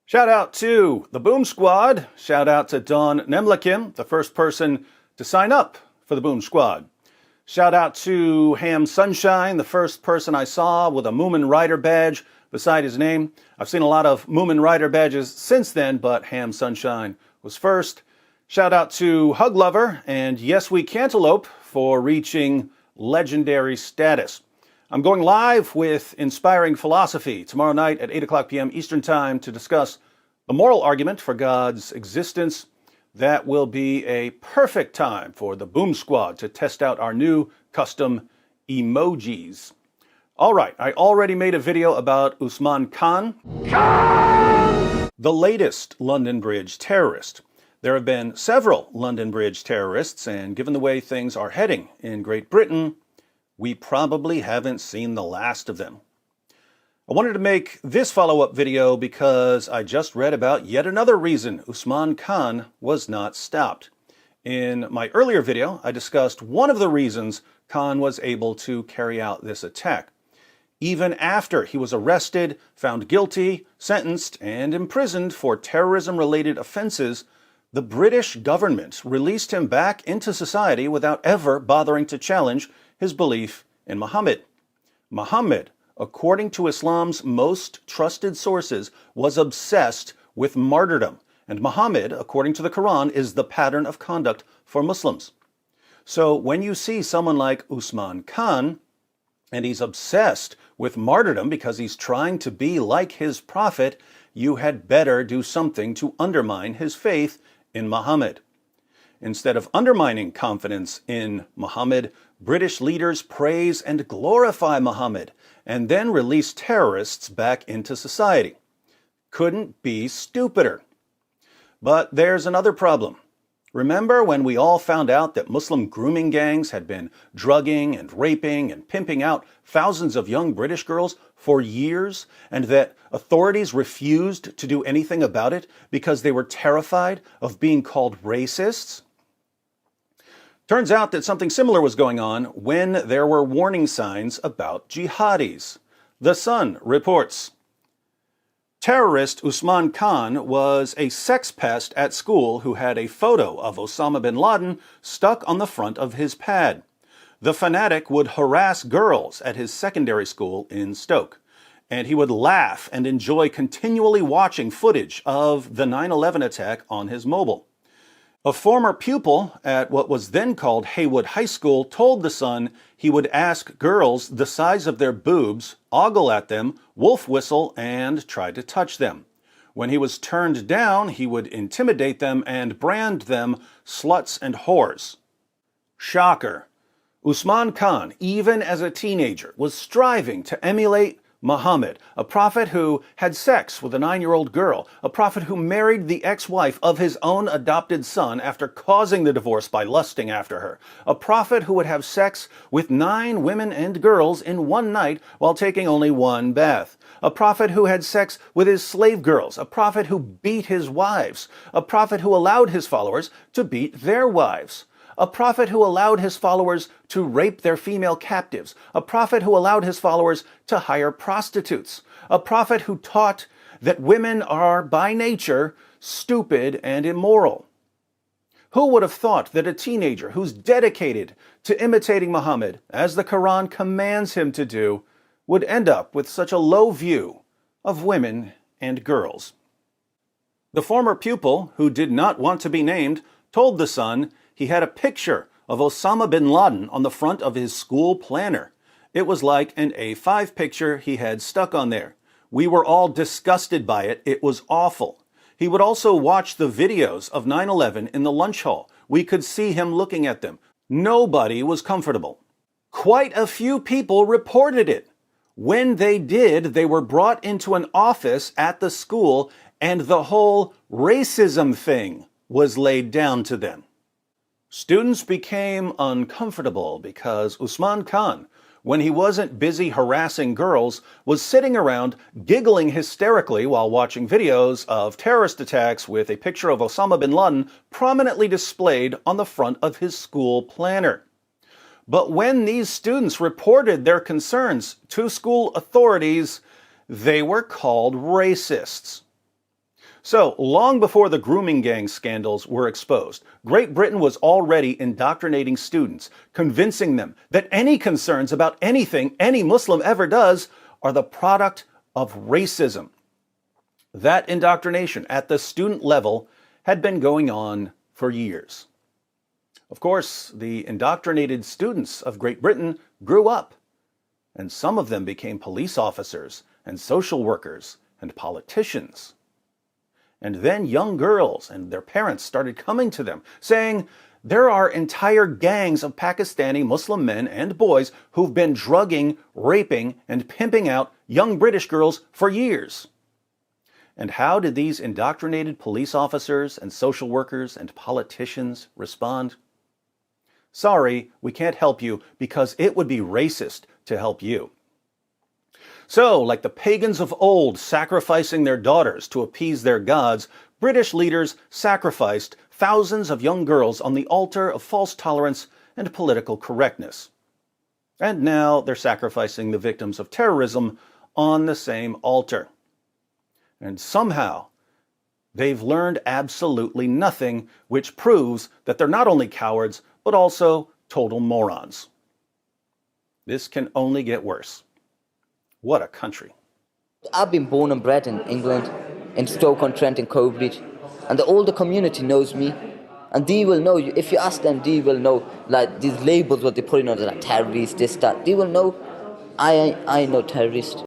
Shout out to the Boom Squad. Shout out to Dawn Nemlikin, the first person to sign up for the Boom Squad. Shout out to Ham Sunshine, the first person I saw with a Moomin Rider badge beside his name. I've seen a lot of Moomin Rider badges since then, but Ham Sunshine was first. Shout out to Hug Lover and Yes We Cantaloupe for reaching legendary status. I'm going live with Inspiring Philosophy tomorrow night at 8 o'clock p.m. Eastern Time to discuss the moral argument for God's existence. That will be a perfect time for the Boom Squad to test out our new custom emojis. All right, I already made a video about Usman Khan, the latest London Bridge terrorist. There have been several London Bridge terrorists, and given the way things are heading in Great Britain, we probably haven't seen the last of them. I wanted to make this follow-up video because I just read about yet another reason Usman Khan was not stopped. In my earlier video, I discussed one of the reasons Khan was able to carry out this attack. Even after he was arrested, found guilty, sentenced, and imprisoned for terrorism-related offenses, the British government released him back into society without ever bothering to challenge his belief in Muhammad. Muhammad, according to Islam's most trusted sources, was obsessed with martyrdom, and Muhammad, according to the Quran, is the pattern of conduct for Muslims. So when you see someone like Usman Khan, and he's obsessed with martyrdom because he's trying to be like his prophet, you had better do something to undermine his faith in Muhammad. Instead of undermining confidence in Muhammad, British leaders praise and glorify Muhammad and then release terrorists back into society. Couldn't be stupider. But there's another problem. Remember when we all found out that Muslim grooming gangs had been drugging and raping and pimping out thousands of young British girls for years, and that authorities refused to do anything about it because they were terrified of being called racists? Turns out that something similar was going on when there were warning signs about jihadis. The Sun reports, terrorist Usman Khan was a sex pest at school who had a photo of Osama bin Laden stuck on the front of his pad. The fanatic would harass girls at his secondary school in Stoke, and he would laugh and enjoy continually watching footage of the 9/11 attack on his mobile. A former pupil at what was then called Haywood High School told The Sun he would ask girls the size of their boobs, ogle at them, wolf whistle, and try to touch them. When he was turned down, he would intimidate them and brand them sluts and whores. Shocker. Usman Khan, even as a teenager, was striving to emulate Muhammad, a prophet who had sex with a 9-year-old girl, a prophet who married the ex-wife of his own adopted son after causing the divorce by lusting after her, a prophet who would have sex with 9 women and girls in one night while taking only one bath, a prophet who had sex with his slave girls, a prophet who beat his wives, a prophet who allowed his followers to beat their wives, a prophet who allowed his followers to rape their female captives, a prophet who allowed his followers to hire prostitutes, a prophet who taught that women are, by nature, stupid and immoral. Who would have thought that a teenager who's dedicated to imitating Muhammad, as the Quran commands him to do, would end up with such a low view of women and girls? The former pupil, who did not want to be named, told The Sun he had a picture of Osama bin Laden on the front of his school planner. It was like an A5 picture he had stuck on there. We were all disgusted by it. It was awful. He would also watch the videos of 9/11 in the lunch hall. We could see him looking at them. Nobody was comfortable. Quite a few people reported it. When they did, they were brought into an office at the school, and the whole racism thing was laid down to them. Students became uncomfortable because Usman Khan, when he wasn't busy harassing girls, was sitting around giggling hysterically while watching videos of terrorist attacks with a picture of Osama bin Laden prominently displayed on the front of his school planner. But when these students reported their concerns to school authorities, they were called racists. So, long before the grooming gang scandals were exposed, Great Britain was already indoctrinating students, convincing them that any concerns about anything any Muslim ever does are the product of racism. That indoctrination at the student level had been going on for years. Of course, the indoctrinated students of Great Britain grew up, and some of them became police officers and social workers and politicians. And then young girls and their parents started coming to them, saying, there are entire gangs of Pakistani Muslim men and boys who've been drugging, raping, and pimping out young British girls for years. And how did these indoctrinated police officers and social workers and politicians respond? Sorry, we can't help you because it would be racist to help you. So, like the pagans of old sacrificing their daughters to appease their gods, British leaders sacrificed thousands of young girls on the altar of false tolerance and political correctness. And now they're sacrificing the victims of terrorism on the same altar. And somehow, they've learned absolutely nothing, which proves that they're not only cowards, but also total morons. This can only get worse. What a country. I've been born and bred in England, in Stoke-on-Trent, in Cobridge, and the older community knows me, and they will know, if you ask them, they will know, like these labels what they're putting on, like terrorist, this, that, they will know, I know terrorist.